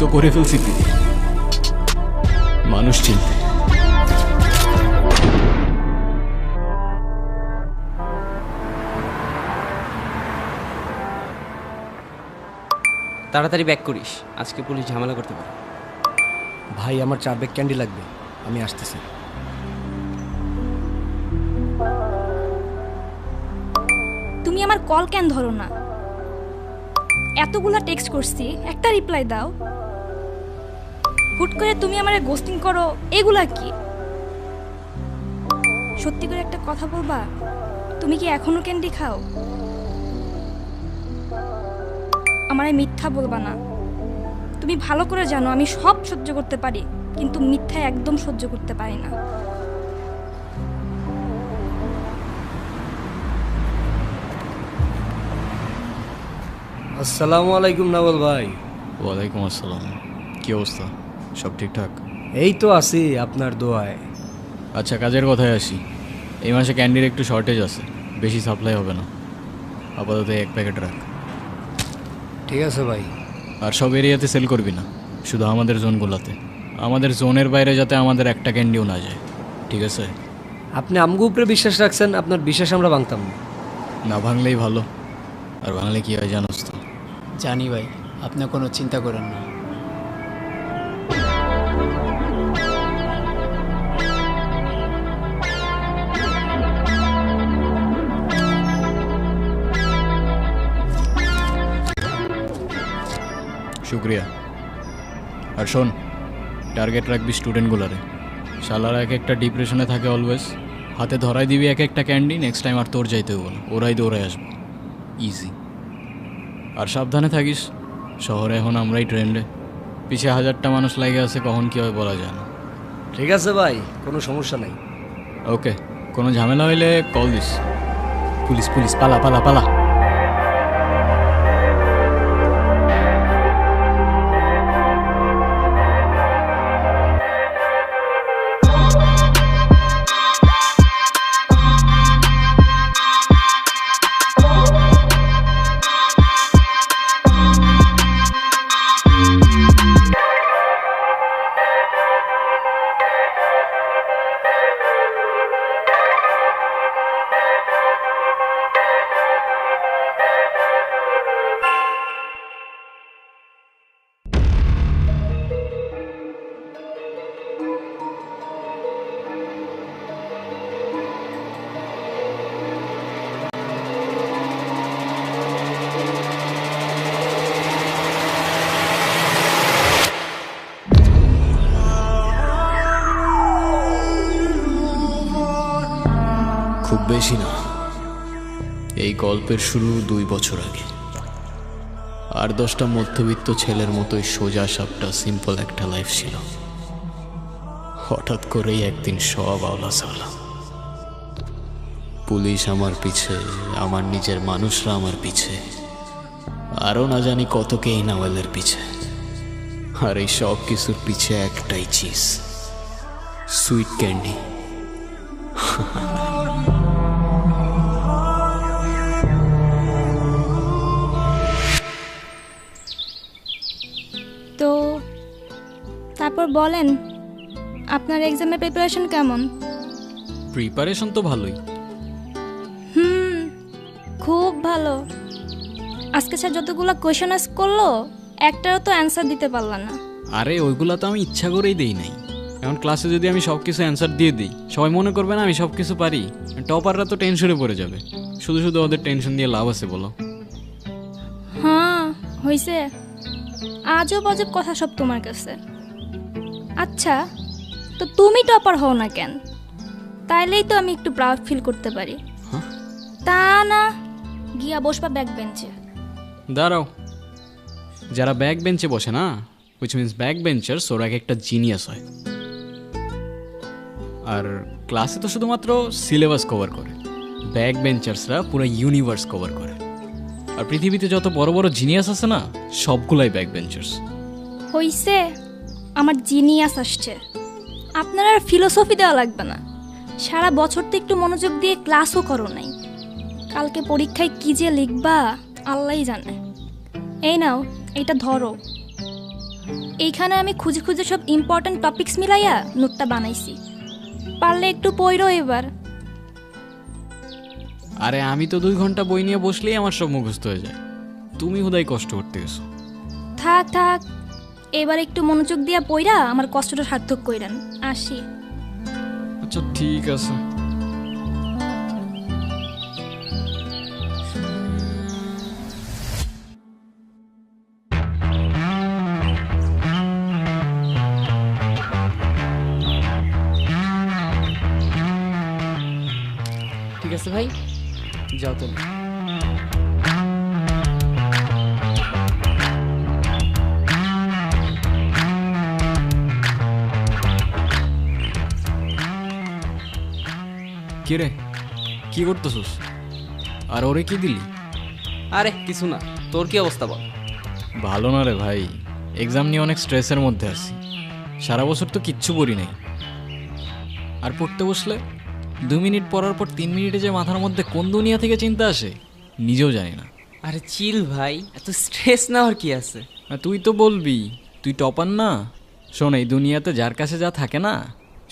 তো করে ফেলছি মানুষ চিনতে। তাড়াতাড়ি ব্যাক করিস, আজকে পুলিশ ঝামেলা করতে পারে। ভাই আমার 4 ব্যাগ ক্যান্ডি লাগবে, আমি আসতেছি। তুমি আমার কল কেন ধরো না? এতগুলা টেক্সট করছি, একটা রিপ্লাই দাও। হুট করে তুমি আমারে গোস্টিং করো, এগুলা কি? সত্যি করে একটা কথা বলবা, তুমি কি এখনো ক্যান্ডি খাও? আমারে মিথ্যা বলবা না। তুমি ভালো করে জানো আমি সব সহ্য করতে পারি, কিন্তু মিথ্যা একদম সহ্য করতে পারি না। আসসালামু আলাইকুম নাওয়াল ভাই। ওয়ালাইকুম আসসালাম। কি অবস্থা? সব ঠিকঠাক? এই তো আছি আপনার দোয়ায়। আচ্ছা, কাজের কথায় আসি। এই মাসে ক্যান্ডির একটু শর্টেজ আছে, বেশি সাপ্লাই হবে না। আপাতত 1 প্যাকেট রাখ। ঠিক আছে ভাই। আর সব এরিয়াতে সেল করবি না, শুধু আমাদের জোনগুলোতে। আমাদের জোনের বাইরে যাতে আমাদের একটা ক্যান্ডিও না যায়, ঠিক আছে? আপনি আমগো উপরে বিশ্বাস রাখছেন, আপনার বিশ্বাস আমরা ভাঙতাম না। না ভাঙলেই ভালো। আর ভাঙলে কী হয় জানোস তো? জানি ভাই, আপনি কোনো চিন্তা করেন না। শুক্রিয়া। আর শোন, টার্গেট রাখবি স্টুডেন্টগুলারে। শালারা এক একটা ডিপ্রেশনে থাকে অলওয়েজ। হাতে ধরাই দিবি এক একটা ক্যান্ডি, নেক্সট টাইম আর তোর যাইতে হবো না, ওরাই দৌড়াই আসবো। ইজি। আর সাবধানে থাকিস, শহরে এখন আমরাই ট্রেন্ডে। পিছে 1000টা মানুষ লাগে আছে, কখন কী হয় বলা যায় না। ঠিক আছে ভাই, কোনো সমস্যা নাই। ওকে, কোনো ঝামেলা হইলে কল দিস। পুলিশ পুলিশ, পালা পালা পালা। খুব বেশি না, এই গল্পের শুরু 2 বছর আগে। আর 10টা মধ্যবিত্ত ছেলের মতোই সোজা সাপটা সিম্পল একটা লাইফ ছিল। হঠাৎ করেই একদিন সব আওলা সালা। পুলিশ আমার পিছে, আমার নিজের মানুষরা আমার পিছে, আরও না জানি কত কে এই নাওয়ালের পিছে। আর এই সব কিছুর পিছে একটাই চিজ, সুইট ক্যান্ডি। তো তারপর বলেন, আপনার এক্সামের প্রিপারেশন কেমন? প্রিপারেশন তো ভালোই। খুব ভালো। আজকে স্যার যতগুলো কোয়েশন আস করলো, একটারও তো অ্যান্সার দিতে পারলাম না। আরে ওইগুলো তো আমি ইচ্ছা করেই দেই নাই। এখন ক্লাসে যদি আমি সব কিছু অ্যান্সার দিয়ে দিই, সবাই মনে করবে না আমি সব কিছু পারি। টপাররা তো টেনশনে পড়ে যাবে। শুধু শুধু ওদের টেনশন দিয়ে লাভ আছে বলো? হ্যাঁ হয়েছে, আজব আজব কথা সব তোমার কাছে। আচ্ছা, তো তুমি টপার হও না কেন? তাইলেই তো আমি একটু প্রাউড ফিল করতে পারি। তা না, গিয়া বসবা ব্যাক বেঞ্চে। দাঁড়াও, যারা ব্যাক বেঞ্চে বসে না, হুইচ মিনস ব্যাক বেঞ্চার্স, ওরা একটা জিনিয়াস হয়। আর ক্লাসে তো শুধুমাত্র সিলেবাস কভার করে, ব্যাক বেঞ্চার্সরা পুরো ইউনিভার্স কভার করে। আর পৃথিবীতে যত বড় বড় জিনিয়াস আছে না, সবগুলাই ব্যাক বেঞ্চার্স। হইছে, আমার জিনিয়াস আসছে। আপনার আর ফিলোসফি দেওয়া লাগবে না। সারা বছর তো একটু মনোযোগ দিয়ে ক্লাসও করো নাই। কালকে পরীক্ষায় কি যে লিখবা আল্লাহই জানে। এই নাও, এটা ধরো। এইখানে আমি খুঁজে খুঁজে সব ইম্পর্ট্যান্ট টপিকস মিলাইয়া নোটটা বানাইছি, পারলে একটু পড়ো এবার। আরে আমি তো 2 ঘন্টা বই নিয়ে বসলেই আমার সব মুখস্থ হয়ে যায়, তুমি হুদাই কষ্ট করতে গেছো। থাক থাক, এবার একটু মনোযোগ দিয়া পড়া আমার কষ্টটা সার্থক কইরেন। আসি। আচ্ছা ঠিক আছে। ঠিক আছে ভাই, যাও তুমি। কি রে, কি করতেছস? আর ওরে কি দিলি? আরে কিছু না, তোর কি অবস্থা বল? ভালো না রে ভাই, এক্সাম নিয়ে অনেক স্ট্রেসের মধ্যে আছি। সারা বছর তো কিচ্ছু পড়ি নাই, আর পড়তে বসলে 2 মিনিট পড়ার পর 3 মিনিটে যে মাথার মধ্যে কোন দুনিয়া থেকে চিন্তা আসে নিজেও জানি না। আরে চিল ভাই, এত স্ট্রেস নেওয়ার কি আছে? আর তুই তো বলবি তুই টপার না। শোন, এই দুনিয়াতে যার কাছে যা থাকে না,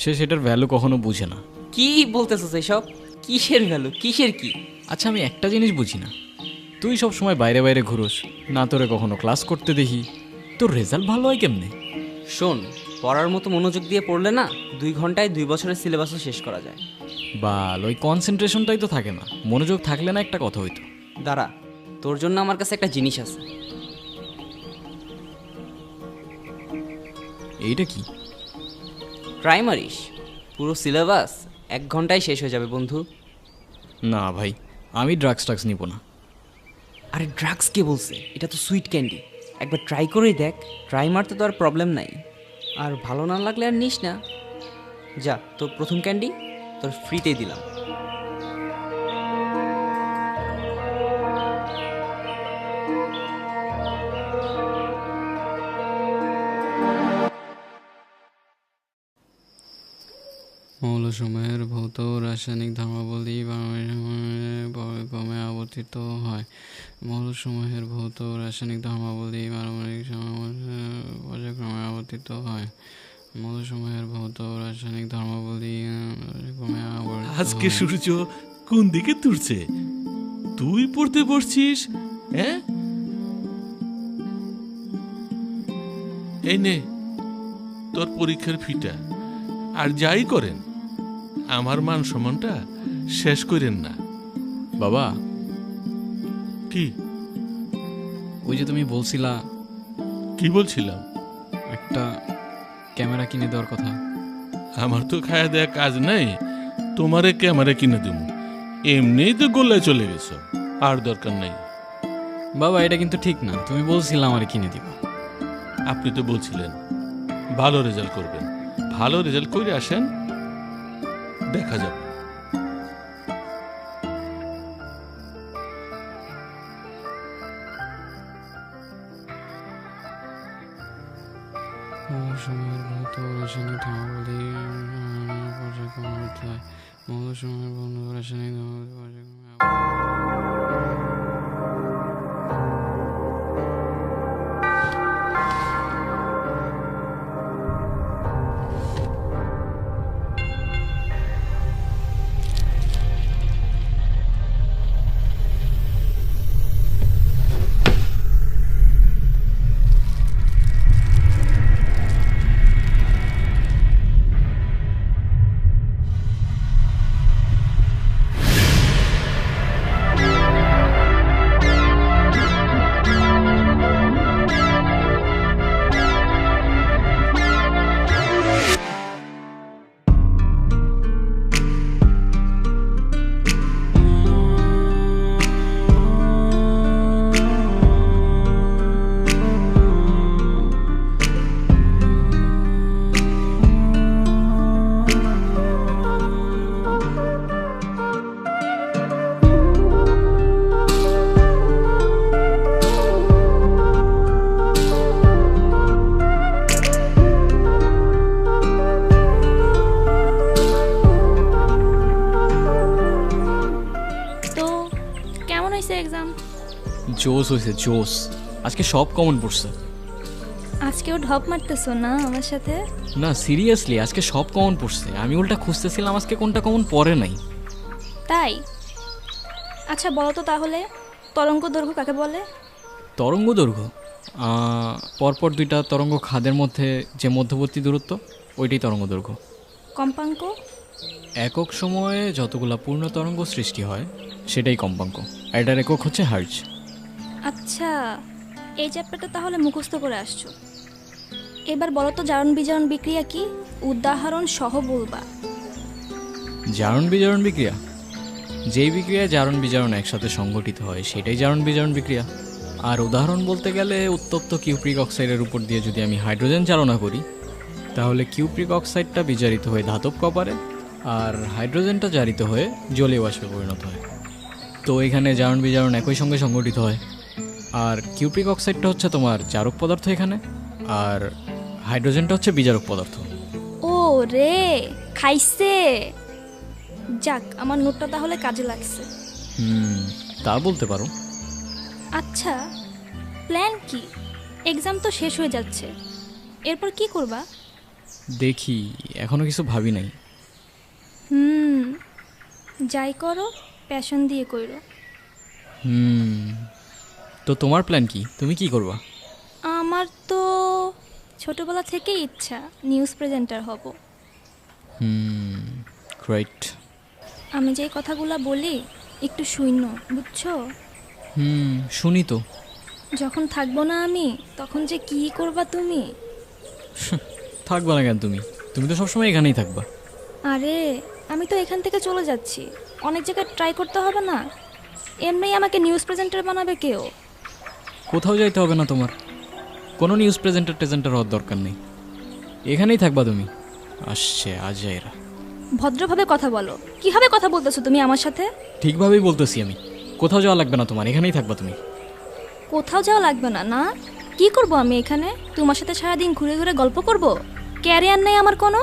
সে সেটার ভ্যালু কখনো বুঝে না। কি বলতেছস এইসব? কিসের ভ্যালু, কিসের কি? আচ্ছা আমি একটা জিনিস বুঝি না, তুই সব সময় বাইরে বাইরে ঘুরোস না, তোরে কখনো ক্লাস করতে দেখি, তোর রেজাল্ট ভালো হয় কেমনে? শোন, পড়ার মতো মনোযোগ দিয়ে পড়লে না 2 ঘন্টায় 2 বছরের সিলেবাসও শেষ করা যায়। বাল, ওই কনসেন্ট্রেশনটাই তো থাকে না। মনোযোগ থাকলে না একটা কথা হইতো। দাঁড়া, তোর জন্য আমার কাছে একটা জিনিস আছে। এইটা কি? ট্রাই মারিস, পুরো সিলেবাস 1 ঘন্টায় শেষ হয়ে যাবে বন্ধু। না ভাই, আমি ড্রাগস নিব না। আরে ড্রাগস কে বলছে? এটা তো সুইট ক্যান্ডি, একবার ট্রাই করেই দেখ। ট্রাই মারতে তো আর প্রবলেম নাই, আর ভালো না লাগলে আর নিস না। যা, তোর প্রথম ক্যান্ডি তোর ফ্রিতেই দিলাম। মৌলসমূহের ভৌত রাসায়নিক ধর্মাবলী পর্যায়ক্রমে আবর্তিত হয়। মৌলসমূহের ভৌত রাসায়নিক ধর্মাবলী পারমাণবিক পর্যায়ক্রমে আবর্তিত হয়। মৌলসমূহের ভৌত রাসায়নিক ধর্মাবলী পর্যায়ক্রমে আবর্তিত আজকে সূর্য কোন দিকে তুলছে? তুই পড়তে বসছিস? হ্যাঁ, এই নে তোর পরীক্ষার ফিটা। আর যাই করেন, আমার মান সম্মানটা শেষ করেন না। বাবা, কি ওই যে তুমি বলছিলা কি বলছিলাম? একটা ক্যামেরা কিনে দেওয়ার কথা। আমার তো খায়া দেয়া কাজ নাই, তোমারে ক্যামেরা কিনে দেবো? এমনিই তো গোল্লায় চলে গেছো, আর দরকার নাই। বাবা এটা কিন্তু ঠিক না, তুমি বলছিলা আমার কিনে দিবা। আপনি তো বলছিলেন ভালো রেজাল্ট করবেন, ভালো রেজাল্ট করে আসেন, দেখা যাবে। মৌলসমূহের ভৌত রাসায়নিক ধর্মাবলী পর্যায়ক্রমে আবর্তিত হয়। মৌলসমূহের ভৌত রাসায়নিক ধর্মাবলী পর্যায়ক্রমে এক্সাম? জোস হয়েছে জোস, আজকে সব কমন পড়ছে। আজকেও ঢপ মারতেছো না আমার সাথে? না সিরিয়াসলি, আজকে সব কমন পড়ছে। আমি উল্টা খুঁজতেছিলাম আজকে কোনটা কমন পড়ে নাই। তাই? আচ্ছা বলো তো তাহলে, তরঙ্গ দৈর্ঘ্য কাকে বলে? তরঙ্গ দৈর্ঘ্য পরপর দুইটা তরঙ্গ খাদের মধ্যে যে মধ্যবর্তী দূরত্ব, ওইটাই তরঙ্গ দৈর্ঘ্য। কম্পাঙ্ক? একক সময়ে যতগুলা পূর্ণ তরঙ্গ সৃষ্টি হয় সেটাই কম্পাঙ্ক। এটার একক হচ্ছে হার্জ। আচ্ছা, এই চ্যাপ্টারটা তাহলে মুখস্থ করে আসছো। এবার বলো তো জারণ বিজারণ বিক্রিয়া কি? উদাহরণ সহ বলবা। জারণ বিজারণ বিক্রিয়া, যেই বিক্রিয়ায় জারণ বিজারণ একসাথে সংঘটিত হয় সেটাই জারণ বিজারণ বিক্রিয়া। আর উদাহরণ বলতে গেলে উত্তপ্ত কিউপ্রিক অক্সাইডের উপর দিয়ে যদি আমি হাইড্রোজেন চালনা করি, তাহলে কিউপ্রিক অক্সাইডটা বিজারিত হয়ে ধাতব কপারে, আর হাইড্রোজেনটা জারিত হয়ে জলীয় বাষ্পে পরিণত হয়। তো এখানে জারণ বিজারণ একই সঙ্গে সংঘটিত হয়। আর কিউপ্রিক অক্সাইডটা হচ্ছে তোমার জারক পদার্থ এখানে, আর হাইড্রোজেনটা হচ্ছে বিজারক পদার্থ। ও রে, খাইছে। যাক, আমার নোটটা তাহলে কাজে লাগছে। তা বলতে পারো। আচ্ছা, প্ল্যান কি? এক্সাম তো শেষ হয়ে যাচ্ছে, এরপর কি করবা? দেখি, এখনো কিছু ভাবি নাই। যাই করো প্যাশন দিয়ে কইরো। তো তোমার প্ল্যান কি? তুমি কি করবা? আমার তো ছোটবেলা থেকেই ইচ্ছা নিউজ প্রেজেন্টার হব। রাইট। আমি যে কথাগুলো বলি একটু শূন্য, বুঝছো? শুনি তো। যখন থাকবো না আমি, তখন যে কি করবা তুমি? থাকবা না কেন তুমি? তুমি তো সবসময় এখানেই থাকবা। আরে আমি তো এখান থেকে চলে যাচ্ছি, অনেক জায়গায় ট্রাই করতে হবে না? এমনিই আমাকে নিউজ প্রেজেন্টার বানাবে কেউ। কোথাও যাইতে হবে না তোমার, কোনো নিউজ প্রেজেন্টার হওয়ার দরকার নেই। এখানেই থাকবা তুমি। আসছে আজ এরা। ভদ্রভাবে কথা বলো। কিভাবে কথা বলতেছো তুমি আমার সাথে? ঠিকভাবেই বলতেছি আমি। কোথাও যাওয়া লাগবে না তোমার, এখানেই থাকবা তুমি। কোথাও যাওয়া লাগবে না? না, কি করব আমি এখানে? তোমার সাথে সারাদিন ঘুরে ঘুরে গল্প করব? ক্যারিয়ার নেই আমার কোনো?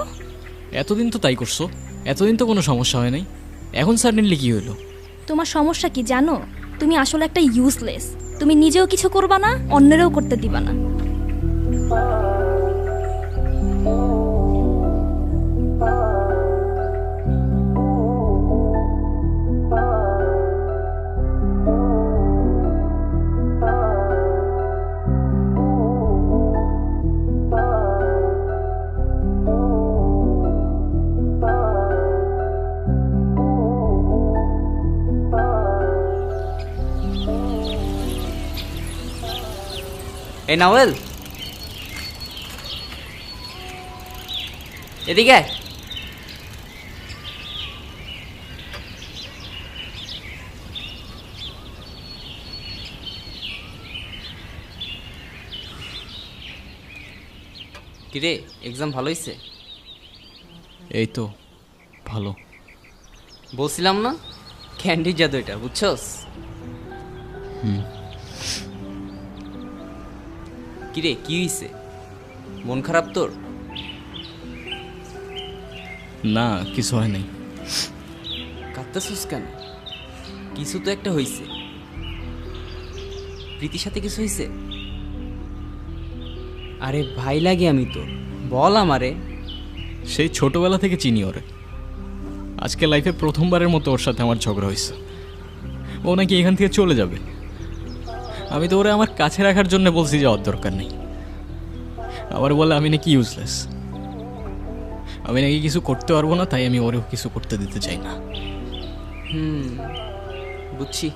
এতদিন তো তাই করছো, এতদিন তো কোনো সমস্যা হয় নাই, এখন সাডেনলি কি হইলো? তোমার সমস্যা কি জানো? তুমি আসলে একটা ইউজলেস। তুমি নিজেও কিছু করবা না, অন্যেরও করতে দিবা না। এই নাওয়েল, এদিকে আয়। কিরে, এক্সাম ভালো হয়েছে? এই তো ভালো। বলছিলাম না, ক্যান্ডির জাদু এটা, বুঝছস? কিরে, কি হইছে? মন খারাপ তোর? না, কিছু হয় নাই। কাঁদতেছিস কেন? কিছু তো একটা হইছে। প্রীতির সাথে কিছু হইছে? আরে ভাই লাগে আমি তো, বল আমারে। সেই ছোটবেলা থেকে চিনি ওরে। আজকে লাইফে প্রথমবারের মতো ওর সাথে আমার ঝগড়া হয়েছে। ও নাকি এখান থেকে চলে যাবে। আমি তো ওরে আমার কাছে রাখার জন্য বলছি যাওয়ার দরকার নেই। আবার বলে আমি নাকি ইউজলেস, আমি নাকি কিছু করতে পারবো না, তাই আমি ওরেও কিছু করতে দিতে চাই না। বুঝছি।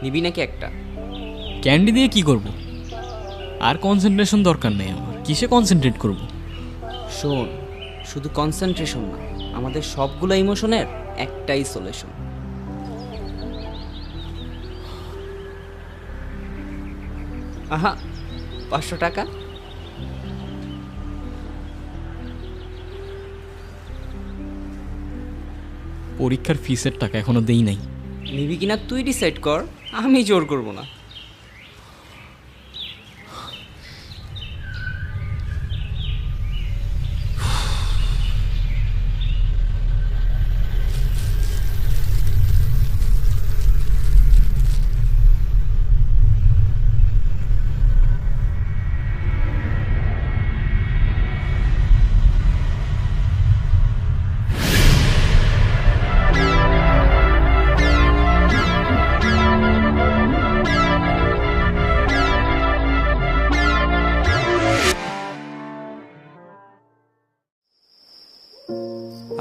নিবি নাকি একটা? ক্যান্ডি দিয়ে কি করব? আর কনসেন্ট্রেশন দরকার নেই আমার। কিসে কনসেন্ট্রেট করব? শোন, শুধু কনসেন্ট্রেশন না, আমাদের সবগুলো ইমোশনের একটাই সলিউশন। আহা, 500 টাকা। পরীক্ষার ফিসের টাকা এখনো দেই নাই। নিবি কিনা তুই ডিসাইড কর, আমি জোর করব না।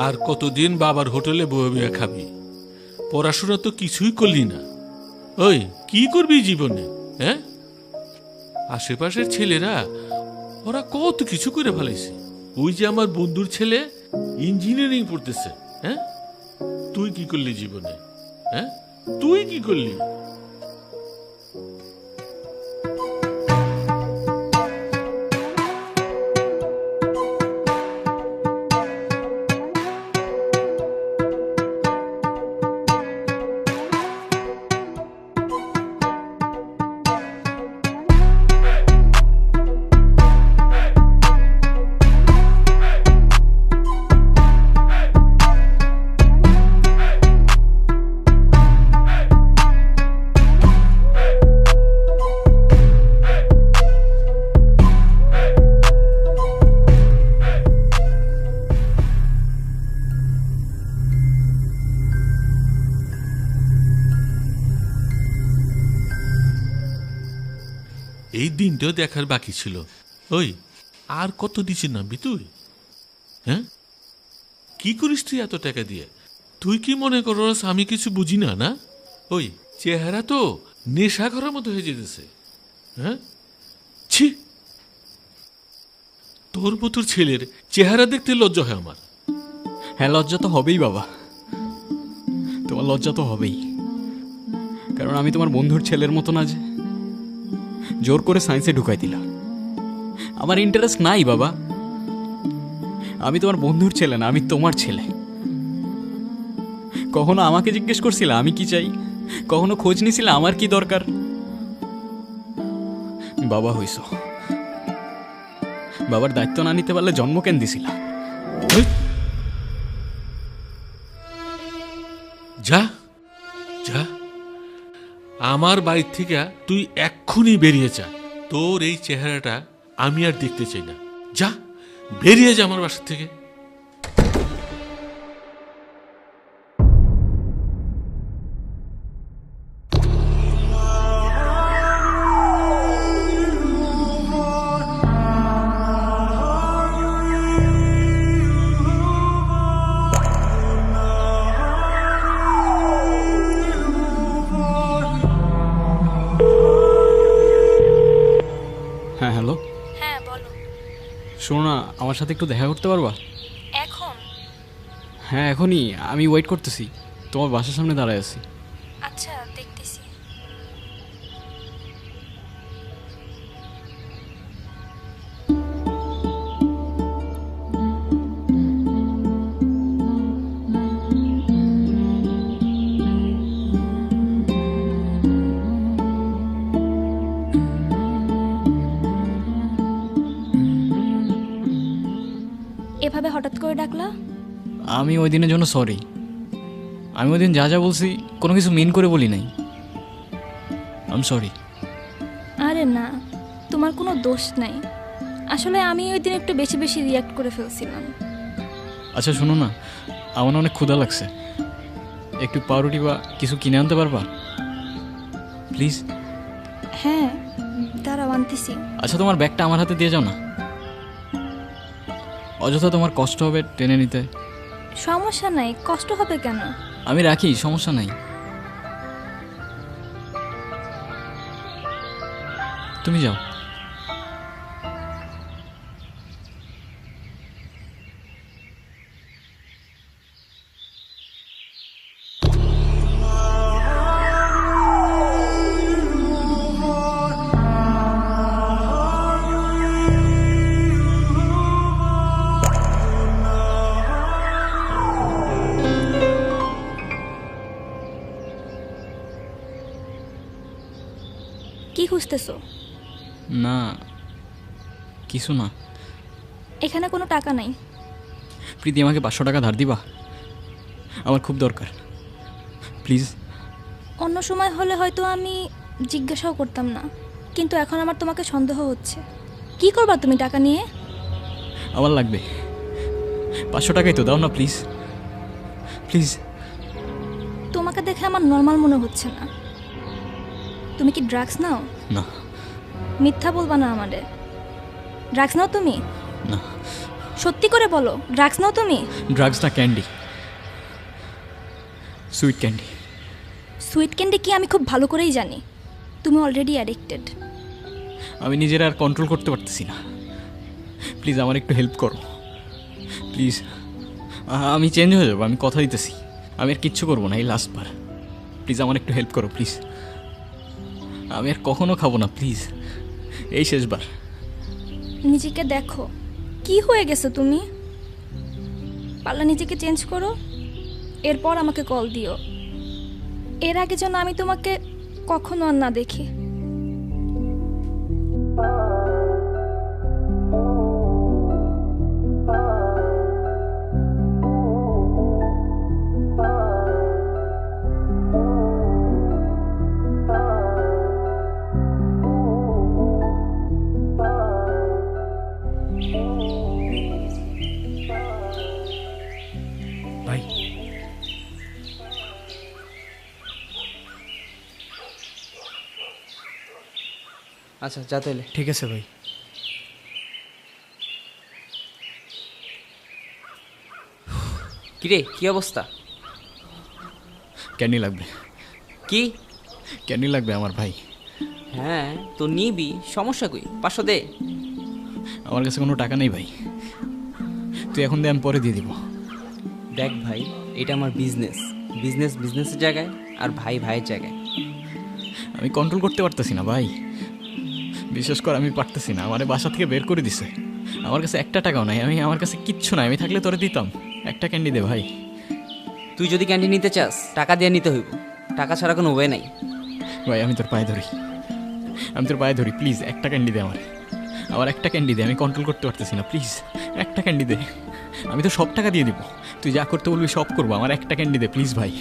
আর কতদিন বাবার হোটেলে বয়ে বয়ে খাবি? পড়াশোনা তো কিছুই করলি না। ওই কি করবি জীবনে? হ্যাঁ, আশেপাশের ছেলেরা ওরা কত কিছু করে ফেলেছে। ওই যে আমার বন্ধুর ছেলে ইঞ্জিনিয়ারিং পড়তেছে। হ্যাঁ, তুই কি করলি জীবনে? হ্যাঁ, তুই কি করলি? এই দিনটাও দেখার বাকি ছিল। ওই আর কত নিচে নামবি তুই? হ্যাঁ, কি করিস তুই এত টাকা দিয়ে? তুই কি মনে করস আমি কিছু বুঝি না? না, ওই চেহারা তো নেশা করার মতো হয়ে যেতেছে। হ্যাঁ, ছি, তোর মতো ছেলের চেহারা দেখতে লজ্জা হয় আমার। হ্যাঁ, লজ্জা তো হবেই বাবা, তোমার লজ্জা তো হবেই, কারণ আমি তোমার বন্ধুর ছেলের মতো না যে জোর করে সায়েন্সে ঢুকাই দিলা। আমার ইন্টারেস্ট নাই বাবা, আমি তোমার বন্ধুর ছেলে না, আমি তোমার ছেলে। কখনো আমাকে জিজ্ঞেস করছিলে আমি কি চাই? কখনো খোঁজ নিছিলে আমার কি দরকার? বাবা হইছ, বাবার দায়িত্ব না নিতে পারলে জন্ম কেন দিছিলা? যা যা, আমার বাড়ি থেকে তুই এক্ষুনি বেরিয়ে যা। তোর এই চেহারাটা আমি আর দেখতে চাই না। যা, বেরিয়ে যা আমার বাসা থেকে। হ্যাঁ, হ্যালো। হ্যাঁ বলো। শোনো না, আমার সাথে একটু দেখা করতে পারবা? এখন? হ্যাঁ, এখনই। আমি ওয়েট করতেছি, তোমার বাসার সামনে দাঁড়ায় আছি। আচ্ছা, দেখতেছি। এভাবে হঠাৎ করে ডাকলা? আমি ওই দিনের জন্য সরি। আমি ওই দিন যা যা বলছি কোনো কিছু মিন করে বলি নাই। I am sorry. আরে না, তোমার কোনো দোষ নাই। আসলে আমি ওই দিন একটু বেশি বেশি রিয়াক্ট করে ফেলছিলাম। আচ্ছা শোনো না, আমার অনেক ক্ষুধা লাগছে, একটু পাউরুটি বা কিছু কিনে আনতে পারবা প্লিজ? হ্যাঁ, দাঁড়াও আনতেছি। আচ্ছা, তোমার ব্যাগটা আমার হাতে দিয়ে যাও না, অযথা তোমার কষ্ট হবে টেনে নিতে। সমস্যা নাই, কষ্ট হবে কেন? আমি রাখি, সমস্যা নাই। তুমি যাও। কি খুঁজতেছো? না, কিছু না। এখানে কোনো টাকা নাই। প্রীতি, আমাকে 500 টাকা ধার দিবা? আমার খুব দরকার, প্লিজ। অন্য সময় হলে হয়তো আমি জিজ্ঞাসাও করতাম না, কিন্তু এখন আমার তোমাকে সন্দেহ হচ্ছে। কি করবা তুমি টাকা নিয়ে? আমার লাগবে 500 টাকাই তো, দাও না প্লিজ প্লিজ। তোমাকে দেখে আমার নর্মাল মনে হচ্ছে না। তুমি কি ড্রাগস নাও? না। মিথ্যা বলবা না আমাদের। ড্রাগস নাও তুমি? না। সত্যি করে বলো, ড্রাগস নাও তুমি? ড্রাগস না, candy, sweet candy. Sweet candy কি আমি খুব ভালো করেই জানি। তুমি অলরেডি অ্যাডিক্টেড। আমি নিজের আর কন্ট্রোল করতে পারতেছি না। প্লিজ আমার একটু হেল্প করো প্লিজ। আমি চেঞ্জ হয়ে যাবো, আমি কথা দিতেছি। আমি আর কিচ্ছু করবো না, এই লাস্ট বার। প্লিজ আমার একটু হেল্প করো প্লিজ। আমি আর কখনো খাবো না প্লিজ, এই শেষবার। নিজেকে দেখো, কি হয়ে গেছো তুমি? পারলে নিজেকে চেঞ্জ করো, এরপর আমাকে কল দিও। এর আগে যেন আমি তোমাকে কখনো আর না দেখি। ভাই, আচ্ছা যা তাহলে। ঠিক আছে ভাই। কিরে, কি অবস্থা? ক্যান্ডি লাগবে, কি? ক্যান্ডি লাগবে আমার ভাই। হ্যাঁ তো নিবি, সমস্যা কই? 500 দে। আমার কাছে কোনো টাকা নেই ভাই, তুই এখন দে, আমি পরে দিয়ে দিব। দেখ ভাই, এটা আমার বিজনেস। বিজনেস বিজনেসের জায়গায়, আর ভাই ভাইয়ের জায়গায়। আমি কন্ট্রোল করতে পারতেছি না ভাই, বিশেষ করে আমি পারতেছি না। আমার বাসা থেকে বের করে দিছে, আমার কাছে একটা টাকাও নাই। আমার কাছে কিচ্ছু নাই, আমি থাকলে তোরে দিতাম। একটা ক্যান্ডি দে ভাই। তুই যদি ক্যান্টিন নিতে চাস, টাকা দিয়ে নিতে হইব। টাকা ছাড়া কোনো ওয়ে নাই। ভাই আমি তোর পায়ে ধরি, আমি তোর পায়ে ধরি, প্লিজ একটা ক্যান্ডি দে আমার। আমার একটা ক্যান্ডি দে, আমি কন্ট্রোল করতে পারতেছি না, প্লিজ একটা ক্যান্ডি দে। আমি তো সব টাকা দিয়ে দিব, তুই যা করতে বলবি সব করবো। আমার একটা ক্যান্ডি দে প্লিজ ভাই।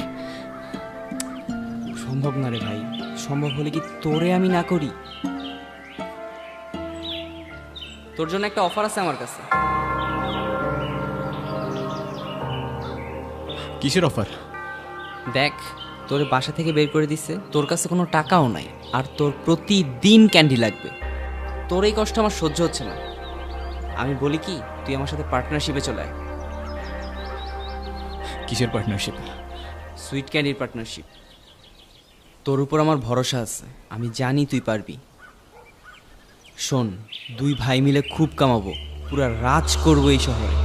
সম্ভব না রে ভাই, সম্ভব হলে কি তোরে আমি না করি? তোর জন্য একটা অফার আছে আমার কাছে। কিসের অফার? দেখ, তোর বাসা থেকে বের করে দিচ্ছে, তোর কাছে কোনো টাকাও নাই, আর তোর প্রতিদিন ক্যান্ডি লাগবে। তোর এই কষ্ট আমার সহ্য হচ্ছে না। আমি বলি কি, তুই আমার সাথে পার্টনারশিপে চলে আয়। কিসের পার্টনারশিপ? Sweet ক্যান্ডির partnership. তোর উপর আমার ভরসা আছে, আমি জানি তুই পারবি। শোন, দুই ভাই মিলে খুব কামাবো, পুরা রাজ করবো এই শহরে।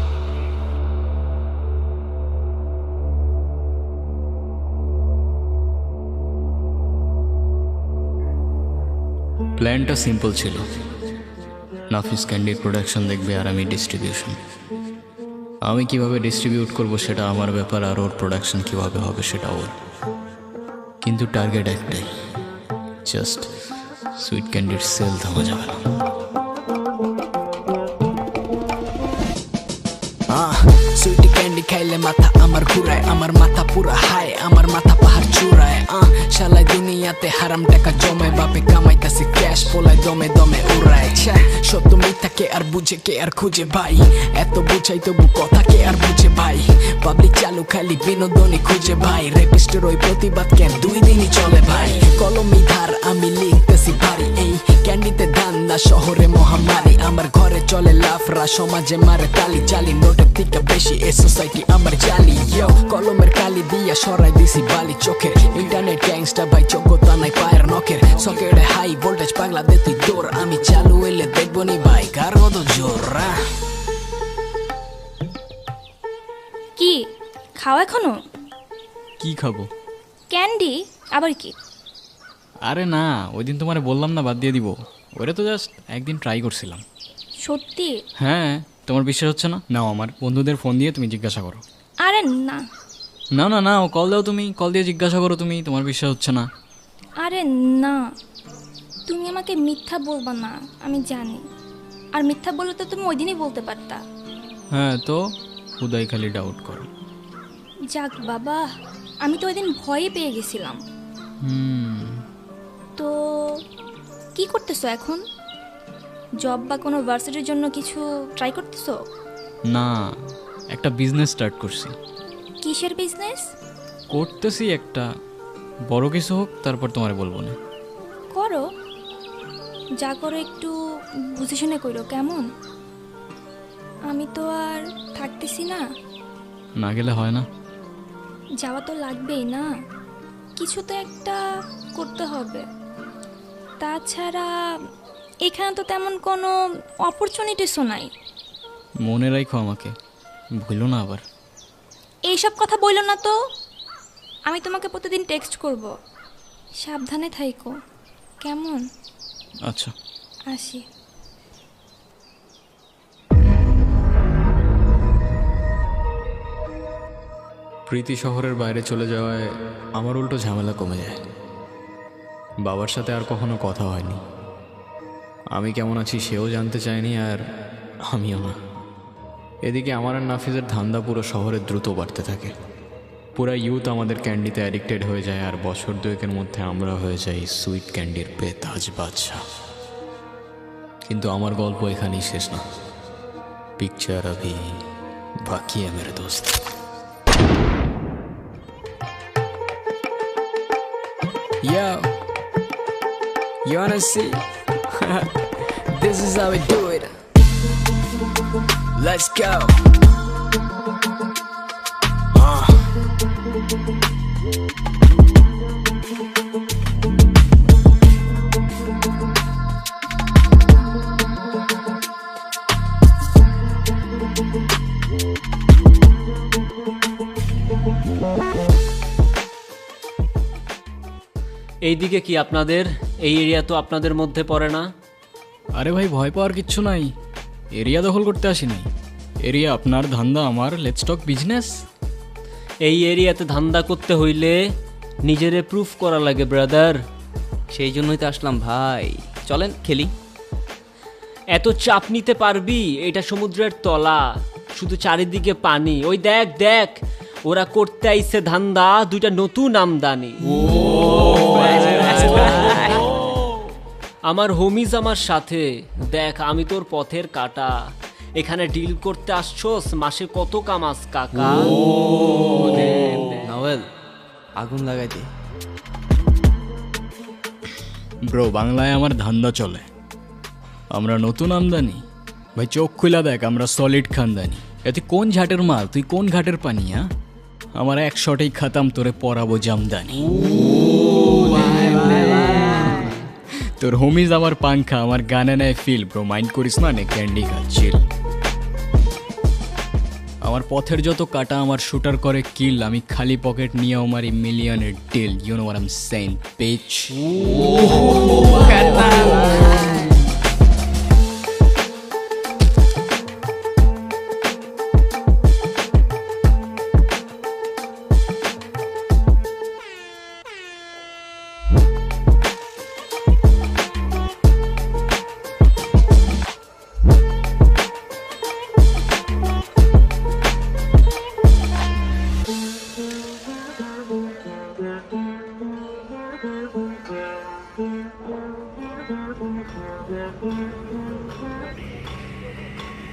প্ল্যানটা সিম্পল ছিল, নাফিস ক্যান্ডির প্রোডাকশন দেখবে আর আমি ডিস্ট্রিবিউশন। আমি কিভাবে ডিস্ট্রিবিউট করব সেটা আমার ব্যাপার, আর ওর প্রোডাকশন কিভাবে হবে সেটা ওর। কিন্তু টার্গেট একটাই, জাস্ট সুইট ক্যান্ডির সেল থামা যাবে না। সুইট ক্যান্ডি খাইলে মাথা আমার ঘুরায়, আমার মাথা পুরা হায়, আমার মাথা পাহাড় চূড়ায়। শালায় দুনিয়াতে হারাম টাকা জমায়, বাপে কামাইতাছে ক্যাশ, পোলায় দমে দমে উড়ায়। সত্য মিথ্যাকে আর বুঝে কে আর খুঁজে ভাই, এত বুঝাই তবু কথা কে আর বুঝে ভাই। পাবলিক চালু খালি বিনোদনই খুঁজে ভাই, রেপিস্টের ওই প্রতিবাদ কেন 2 দিনই চলে ভাই। কলমি ধার আমি লিখতেছি ভারী, এই ক্যান্ডিতে ধান্দা শহরে মহামারী। আমার ঘরে চলে লাফরা, সমাজে মারে তালি, জালি নোটের থেকে বেশি এ সোসাইটি আমার জালি। কলমের কালি দিয়া সরাই দিছি বালি চোখের। ইন্টারনেট গ্যাংস্টার ভাই, যোগ্যতা নাই পায়ের নখের। সকেটে হাই ভোল্টেজ পাগলা দে তুই দৌড়, আমি চালু এলে দেখবো নি ভাই কার মতো জোর। কি খাও এখনো? কি খাবো? ক্যান্ডি আবার কি? আরে না, ওই দিন তোমারে বললাম না বাদ দিয়ে দিব, ওরে তো জাস্ট একদিন ট্রাই করছিলাম। সত্যি? হ্যাঁ, তোমার বিশ্বাস হচ্ছে না? নাও আমার বন্ধুদের ফোন দিয়ে তুমি জিজ্ঞাসা করো। আরে না না না না, কল দাও, তুমি কল দিয়ে জিজ্ঞাসা করো তুমি, তোমার বিশ্বাস হচ্ছে না? আরে না, তুমি আমাকে মিথ্যা বলবা না, আমি জানি। আর মিথ্যা বললে তো তুমি ওই দিনই বলতে পারতা। হ্যাঁ তো খুদাই খালি ডাউট করো। যাক বাবা, আমি তো ওই দিন ভয়ে পেয়ে গেছিলাম। তো কি করতেছো এখন? জব বা কোনো ভার্সিটির জন্য কিছু ট্রাই করতেছো? না, একটা বিজনেস স্টার্ট করছি। কিসের বিজনেস? করতেছি একটা, বড় কিছু হোক তারপর তোমারে বলবো না। করো, যা করো একটু বুঝে শুনে করো, কেমন? আমি তো আর থাকতেছি না, না গেলে হয় না। যাওয়া তো লাগবেই না, কিছু তো একটা করতে হবে। তাছাড়া এখানে তো তেমন কোনো অপরচুনিটিসও নাই। মনে রাখো আমাকে, ভুলো না আবার। এইসব কথা বললো না তো, আমি তোমাকে প্রতিদিন টেক্সট করব। সাবধানে থাইকো, কেমন? আচ্ছা। আসি। প্রীতি শহরের বাইরে চলে যাওয়ায় আমার উল্টো ঝামেলা কমে যায়। বাবার সাথে আর কখনো কথা হয়নি। আমি কেমন আছি সেও জানতে চায়নি, আর আমিও না। এদিকে আমার আর নাফিজের ধান্দা পুরো শহরে দ্রুত বাড়তে থাকে। পুরা ইউথ আমাদের ক্যান্ডিতে অ্যাডিক্টেড হয়ে যায়, আর বছর দুয়েকের মধ্যে আমরা হয়ে যাই সুইট ক্যান্ডির বেতাজ বাদশাহ। কিন্তু আমার গল্প এখানেই শেষ না। পিকচার अभी বাকি है मेरे दोस्त। Yo, you wanna see? This is how we do it. Let's go. এইদিকে কি আপনাদের? এই এরিয়া তো আপনাদের মধ্যে পড়ে না। আরে ভাই, ভয় পাওয়ার কিচ্ছু নাই। এরিয়া দখল করতে আসিনি। এরিয়া আপনার, ধান্দা আমার। Let's talk business. এই এরিয়াতে ধান্দা করতে হইলে নিজেরে প্রুফ করা লাগে ব্রাদার। সেই জন্যই তো আসলাম ভাই, চলেন খেলি। এত চাপ নিতে পারবি? এটা সমুদ্রের তলা, শুধু চারিদিকে পানি। ওই দেখ দেখ, ওরা করতে আইছে ধান্দা, দুইটা নতুন আমদানি। আমার হোমিজ আমার সাথে। দেখ, আমি তোর পথের কাটা। এখানে ডিল করতে আসছোস, মাসে কত কামাস কাকা? নভেল আগুন লাগাই দে। ব্রো, বাংলায় আমার ধান্দা চলে। আমরা নতুন আমদানি। ভাই চোখ খুলা দেখ, আমরা সলিড খানদানি। এতে কোন ঝাটের মাল, তুই কোন ঘাটের পানি? হ্যাঁ, আমার এক শটেই খাতাম, তোরে পরাবো জামদানি। তোর হোমিজ আমার পাংখা, আমার গানে নেয় ফিল। ব্রো মাইন্ড করিস না, নে ক্যান্ডি খা, চিল। আমার পথের যত কাটা আমার শুটার করে কিল। আমি খালি পকেট নিয়ে আমার মিলিয়নের deal. You know what I am saying, pitch.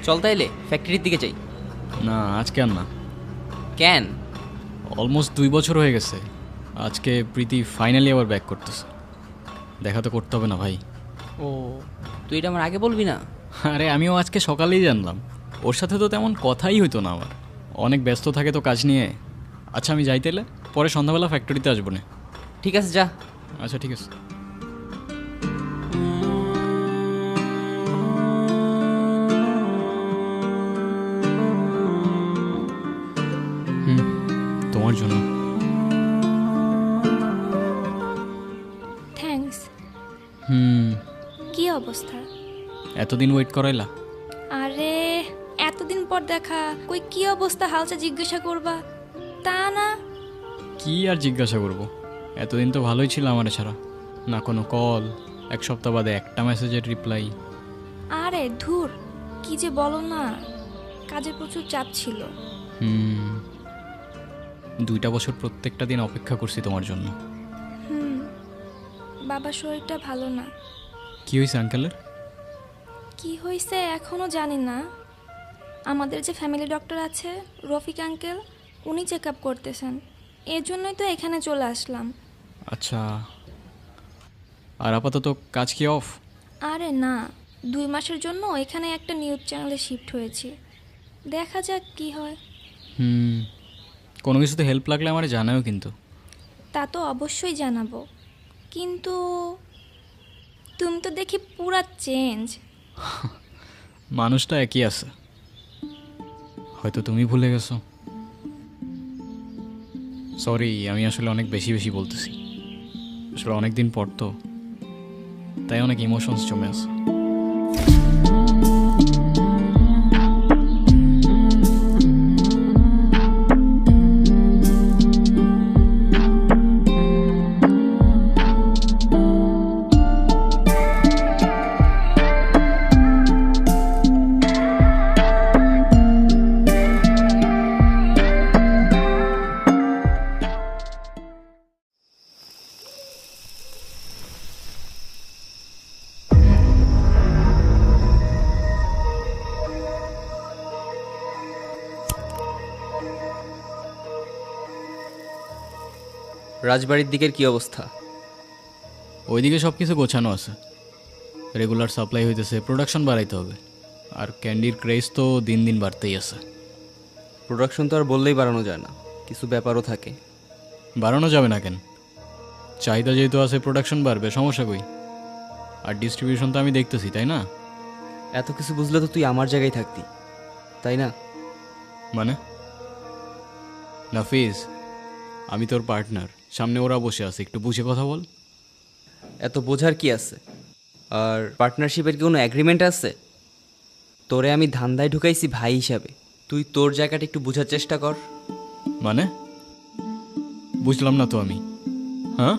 চল তাইলে ফ্যাক্টরির দিকে যাই। না, আজকে আর না। কেন? অলমোস্ট 2 বছর হয়ে গেছে। আজকে প্রীতি ফাইনালি আবার ব্যাক করতেছে। দেখা তো করতে হবে না ভাই? ও, তুই এটা আমার আগে বলবি না? আরে আমিও আজকে সকালেই জানলাম। ওর সাথে তো তেমন কথাই হইতো না আমার। অনেক ব্যস্ত থাকে তো কাজ নিয়ে। আচ্ছা, আমি যাইতেলে পরে সন্ধ্যাবেলা ফ্যাক্টরিতে আসবো না? ঠিক আছে, যা। আচ্ছা, ঠিক আছে। তোমার জন্য। থ্যাঙ্কস। কি অবস্থা? এতদিন ওয়েট করাইলা? আরে এতদিন পর দেখা, কই কি অবস্থা হালচা জিজ্ঞাসা করবা? তা না। কি আর জিজ্ঞাসা করব? এতদিন তো ভালোই ছিল আমার ছাড়া। না কোনো কল, এক সপ্তাহ বাদে একটা মেসেজের রিপ্লাই। আরে ধুর, কি যে বলো না, কাজের প্রচুর চাপ ছিল। 2টা বছর প্রত্যেকটা দিন অপেক্ষা করছি তোমার জন্য। বাবার শরীরটা ভালো না। কি হয়েছে আঙ্কেলের? কি হয়েছে এখনো জানি না। আমাদের যে ফ্যামিলি ডক্টর আছে রফিক আঙ্কেল, উনি চেক আপ করতেছেন। এর জন্যই তো এখানে চলে আসলাম। আচ্ছা, আর আপাতত কাজ কি অফ? আরে না, 2 মাসের জন্য এখানে একটা নিউজ চ্যানেলে শিফট হয়েছি। দেখা যাক কি হয়। কোনো কিছুতে হেল্প লাগলে আমার জানাও কিন্তু। তা তো অবশ্যই জানাবো, কিন্তু তুমি তো দেখি পুরা চেঞ্জ। মানুষটা একই আছে, হয়তো তুমি ভুলে গেছো। সরি, আমি আসলে অনেক বেশি বেশি বলতেছি, আসলে অনেক দিন পর তো, তাই অনেক ইমোশনস জমে আছে। রাজবাড়ির দিকের কি অবস্থা? ওইদিকে সব কিছু গোছানো আছে, রেগুলার সাপ্লাই হইতেছে, প্রোডাকশন বাড়াইতে হবে, আর ক্যান্ডির ক্রেজ তো দিন দিন বাড়তেই আছে। প্রোডাকশন তো আর বললেই বাড়ানো যায় না, কিছু ব্যাপারও থাকে। বাড়ানো যাবে না কেন? চাহিদা যেহেতু আছে, প্রোডাকশন বাড়বে, সমস্যা কই? আর ডিস্ট্রিবিউশন তো আমি দেখতেছি, তাই না? এত কিছু বুঝলে তো তুই আমার জায়গায় থাকতি, তাই না? মানে নাফিজ, আমি তোর পার্টনার, সামনে ওরা বসে আছে, একটু বুঝে কথা বল। এত বোঝার কি আছে? আর পার্টনারশিপের কি কোনো অ্যাগ্রিমেন্ট আছে? তোরে আমি ধান্দায় ঢুকাইছি ভাই হিসাবে, তুই তোর জায়গাটা একটু বোঝার চেষ্টা কর। মানে বুঝলাম না তো আমি। হ্যাঁ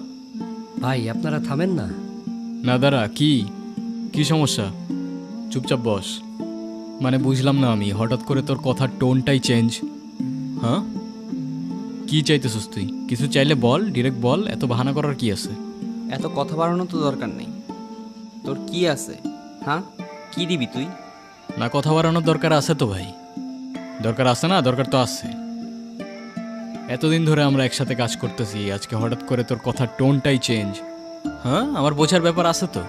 ভাই আপনারা থামেন না। না দাঁড়া, কি কি সমস্যা? চুপচাপ বস। মানে বুঝলাম না আমি, হঠাৎ করে তোর কথার টোনটাই চেঞ্জ। হ্যাঁ, কি চাইতেছিস তুই? কিছু চাইলে বল, ডিরেক্ট বল, এত বাহানা করার কি আছে? এত কথা বাড়ানো তো দরকার নেই। তোর কি আছে? হ্যাঁ, কি দিবি তুই? না, কথা বাড়ানোর দরকার আছে তো ভাই, দরকার আছে না? দরকার তো আছে। এতদিন ধরে আমরা একসাথে কাজ করতেছি, আজকে হঠাৎ করে তোর কথার টোনটাই চেঞ্জ। হ্যাঁ, আমার বোঝার ব্যাপার আছে তো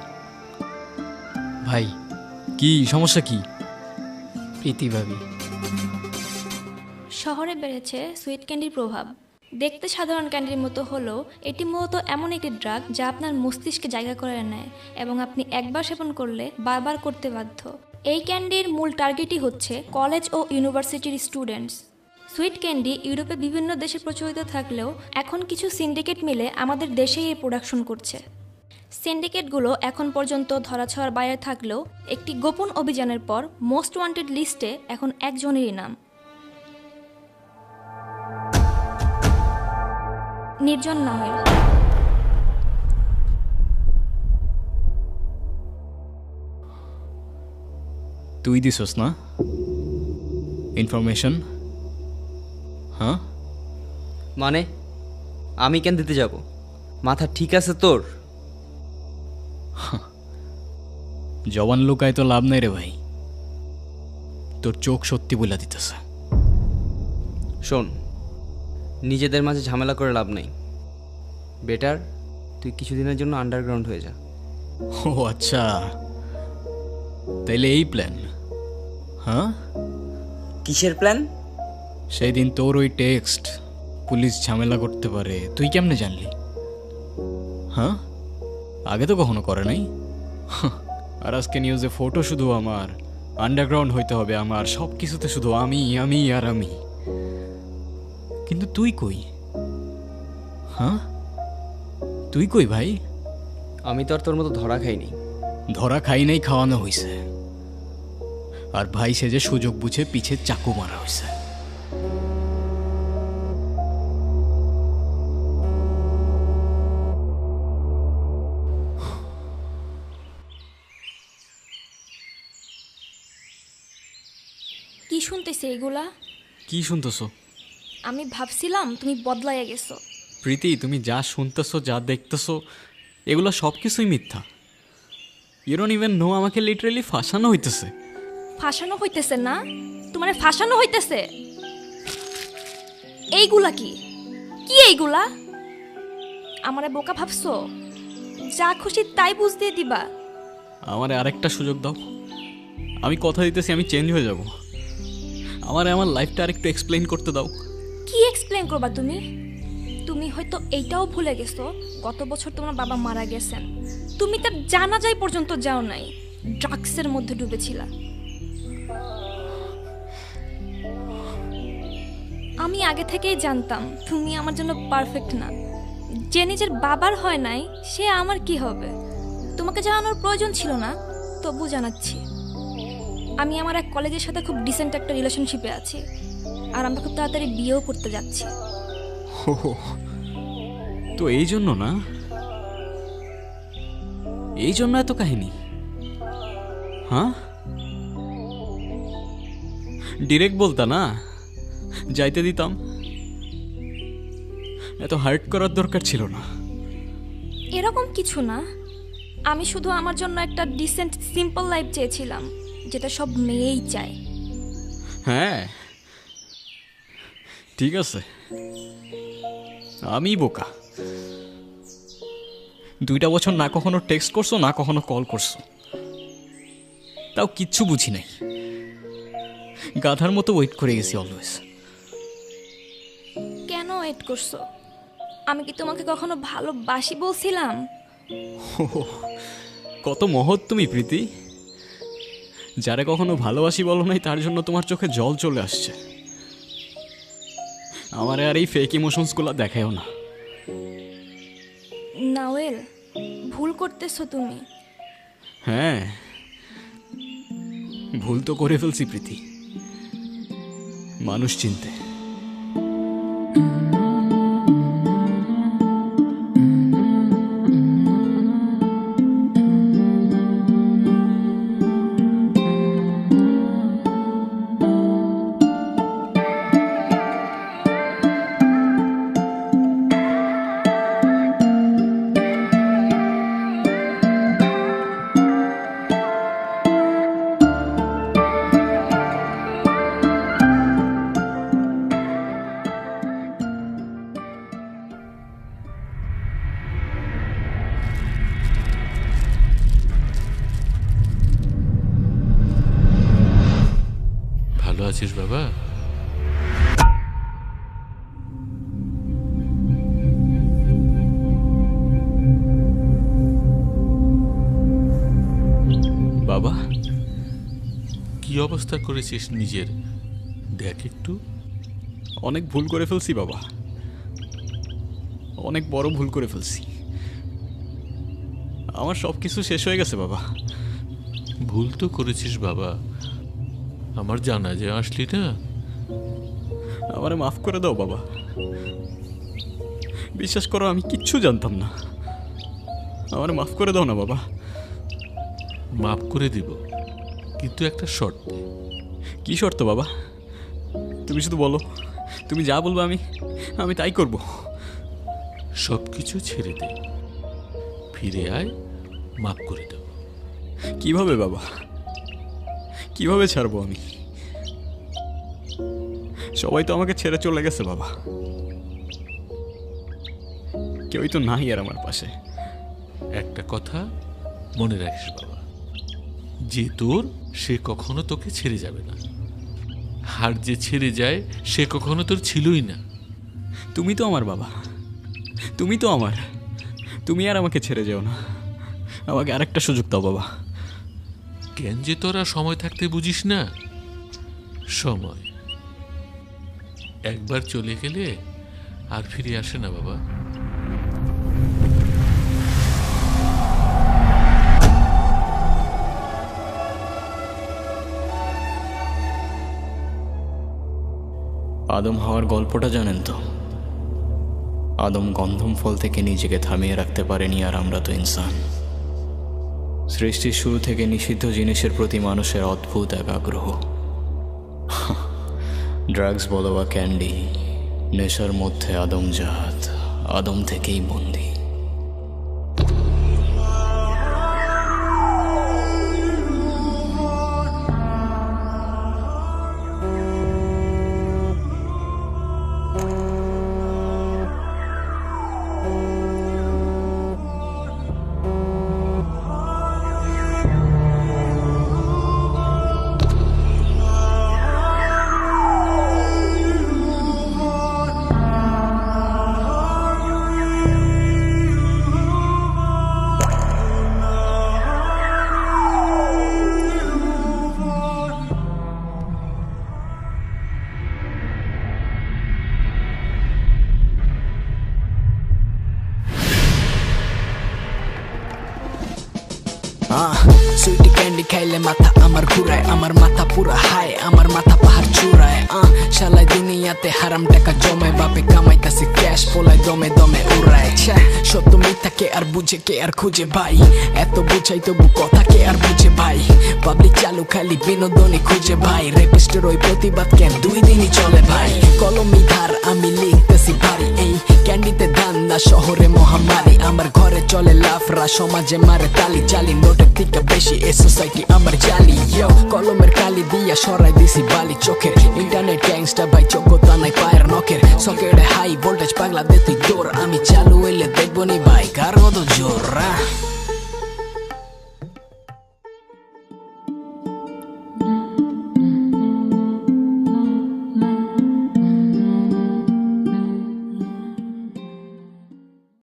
ভাই, কি সমস্যা? কি প্রীতি ভাবি। শহরে বেড়েছে সুইট ক্যান্ডির প্রভাব। দেখতে সাধারণ ক্যান্ডির মতো হলেও এটি মূলত এমন একটি ড্রাগ যা আপনার মস্তিষ্কে জায়গা করে নেয় এবং আপনি একবার সেবন করলে বারবার করতে বাধ্য। এই ক্যান্ডির মূল টার্গেটই হচ্ছে কলেজ ও ইউনিভার্সিটির স্টুডেন্টস। সুইট ক্যান্ডি ইউরোপে বিভিন্ন দেশে প্রচলিত থাকলেও এখন কিছু সিন্ডিকেট মিলে আমাদের দেশেই এর প্রোডাকশন করছে। সিন্ডিকেটগুলো এখন পর্যন্ত ধরাছোঁয়ার বাইরে থাকলেও একটি গোপন অভিযানের পর মোস্ট ওয়ান্টেড লিস্টে এখন একজনেরই নাম, নির্জন নামের। তুই দিছস না ইনফরমেশন? হ্যাঁ, মানে আমি কেন দিতে যাব? মাথা ঠিক আছে তোর? জবান লুকায় তো লাভ নাই রে ভাই, তোর চোখ সত্যি বলে দিতেছে। শোন, নিজেদের মাঝে ঝামেলা করে লাভ নেই। বেটার তুই কিছুদিনের জন্য আন্ডারগ্রাউন্ড হয়ে যা। ও আচ্ছা, তাইলে এই প্ল্যান? হ্যাঁ, কিসের প্ল্যান? সেই দিন তোর ওই টেক্সট, পুলিশ ঝামেলা করতে পারে, তুই কেমনে জানলি? হ্যাঁ, আগে তো কখনো করে নাই। আর আজকে নিউজে ফটো শুধু আমার, আন্ডারগ্রাউন্ড হইতে হবে আমার, সব কিছুতে শুধু আমি আমি আর আমি। কিন্তু তুই কই? হ্যাঁ, তুই কই ভাই? আমি তো আর তোর মতো ধরা খাইনি। ধরা খাই নাই, খাওয়ানো হয়েছে। আর ভাই সে যে সুযোগ বুঝে পিছে চাকু মারা হয়েছে। কি শুনতেছে এগুলা? কি শুনতেছো? আমি ভাবছিলাম তুমি বদলাইয়া গেছো। প্রীতি, তুমি যা শুনতেছো, যা দেখতেছো, এগুলো সব কিছুই মিথ্যা। ইউ ডোন্ট ইভেন নো, আমাকে লিটারালি ফাঁসানো হইতেছে। ফাঁসানো হইতেছে না? তোমারে ফাঁসানো হইতেছে? এইগুলা কি কি এইগুলা? আমারে বোকা ভাবছো? যা খুশি তাই বুঝ দিয়ে দিবা? আমারে আরেকটা সুযোগ দাও, আমি কথা দিতেছি আমি চেঞ্জ হয়ে যাব। আমার লাইফটা আর একটু এক্সপ্লেইন করতে দাও। কি এক্সপ্লেন করবা তুমি? তুমি হয়তো এইটাও ভুলে গেছো গত বছর তোমার বাবা মারা গেছেন, তুমি তার জানাজাই পর্যন্ত যাও নাই, ড্রাগসের মধ্যে ডুবেছিলা। আমি আগে থেকেই জানতাম তুমি আমার জন্য পারফেক্ট না। যে নিজের বাবার হয় নাই সে আমার কি হবে? তোমাকে জানানোর প্রয়োজন ছিল না, তবু জানাচ্ছি। আমি আমার এক কলেজের সাথে খুব ডিসেন্ট একটা রিলেশনশিপে আছি, আর আমরা খুব তাড়াতাড়ি বিয়েও করতে যাচ্ছি। তো এই জন্য না, এই জন্য এত কাহিনী? হ্যাঁ, ডিরেক্ট বলতা না, যাইতে দিতাম। এত হার্ট করার দরকার ছিল না। এরকম কিছু না, আমি শুধু আমার জন্য একটা ডিসেন্ট সিম্পল লাইফ চেয়েছিলাম, যেটা সব মেয়েই চায়। হ্যাঁ ঠিক আছে, আমি বোকা। 2টা বছর না কখনো টেক্সট করছো, না কখনো কল করছো, তাও কিচ্ছু বুঝি নাই। গাধার মতো ওয়েট করে গেছি অলওয়েজ। কেন ওয়েট করছো? আমি কি তোমাকে কখনো ভালোবাসি বলছিলাম? কত মহৎ তুমি প্রীতি, যারে কখনো ভালোবাসি বলো নাই তার জন্য তোমার চোখে জল চলে আসছে। আমারে আর এই ফেক ইমোশনসগুলো দেখায়ও না। নাওয়েল, ভুল করতেছো তুমি। হ্যাঁ, ভুল তো করে ফেলছি প্রীতি, মানুষ চিনতে। ভালো আছিস বাবা? বাবা, কি অবস্থা করেছিস নিজের, দেখ একটু। অনেক ভুল করে ফেলছি বাবা, অনেক বড় ভুল করে ফেলছি। আমার সব কিছু শেষ হয়ে গেছে বাবা। ভুল তো করেছিস বাবা, আমার জানা যে আসলি না। আমারে মাফ করে দাও বাবা। বিশ্বাস করো, আমি কিচ্ছু জানতাম না। আমারে মাফ করে দাও না বাবা। মাফ করে দিব, কিন্তু একটা শর্ত। কি শর্ত বাবা? তুমি শুধু বলো, তুমি যা বলবো আমি তাই করব। সব কিছু ছেড়ে দে, ফিরে আয়, মাফ করে দেব। কিভাবে বাবা, কিভাবে ছাড়বো আমি? সবাই তো আমাকে ছেড়ে চলে গেছে বাবা, কেউই তো নাই আর আমার পাশে। একটা কথা মনে রাখিস বাবা, যে তোর সে কখনো তোকে ছেড়ে যাবে না, আর যে ছেড়ে যায় সে কখনো তোর ছিলই না। তুমি তো আমার বাবা, তুমি তো আমার, তুমি আর আমাকে ছেড়ে যেও না। আমাকে আরেকটা সুযোগ দাও বাবা। কেন যে তোরা সময় থাকতে বুঝিস না? সময় একবার চলে গেলে আর ফিরে আসে না বাবা। আদম হওয়ার গল্পটা জানেন তো? আদম গন্ধম ফল থেকে নিজেকে থামিয়ে রাখতে পারেনি, আর আমরা তো ইনসান। সৃষ্টির শুরু থেকে নিষিদ্ধ জিনিসের প্রতি মানুষের অদ্ভুত এক আগ্রহ। ড্রাগস বলো বা ক্যান্ডি, নেশার মধ্যে আদম জাত, আদম থেকেই বন্দী। সুইটি ক্যান্ডি খাইলে মাথা আমার ঘুরায়, আমার মাথা পুরা হায়, আমার মাথা পাহাড় চূড়ায়। শালায় দুনিয়াতে হারাম টাকা জমায়, বাপে কামাইতাছে ক্যাশ, পোলায় দমে দমে উড়ায়। সত্য মিথ্যা কে আর বুঝে, কে আর খুঁজে ভাই, এত বুঝাই তবু কথা কে আর বুঝে ভাই। পাবলিক চালু খালি বিনোদনে খুঁজে ভাই, রেপিস্টের ওই প্রতিবাদ কেন 2 দিনই চলে ভাই। কলমি ধার আমি লিখতেছি ভারী, এই ক্যান্ডিতে ধান্দা শহরে মহামারী। আমার ঘরে চলে লাফরা, সমাজে মারে তালি, চালি নোটের থেকে বেশি এ সোসাইটি আমার জালি। কলমের কালি দিয়া সরাই দিছি বালি চোখের, ইন্টারনেট গ্যাংস্টার ভাই চোখতা নাই পায়ের নখের। সকেটে হাই ভোল্টেজ পাগলা দে তুই দৌড়, আমি চালু এলে দেখবো নি ভাই কার কত জোর।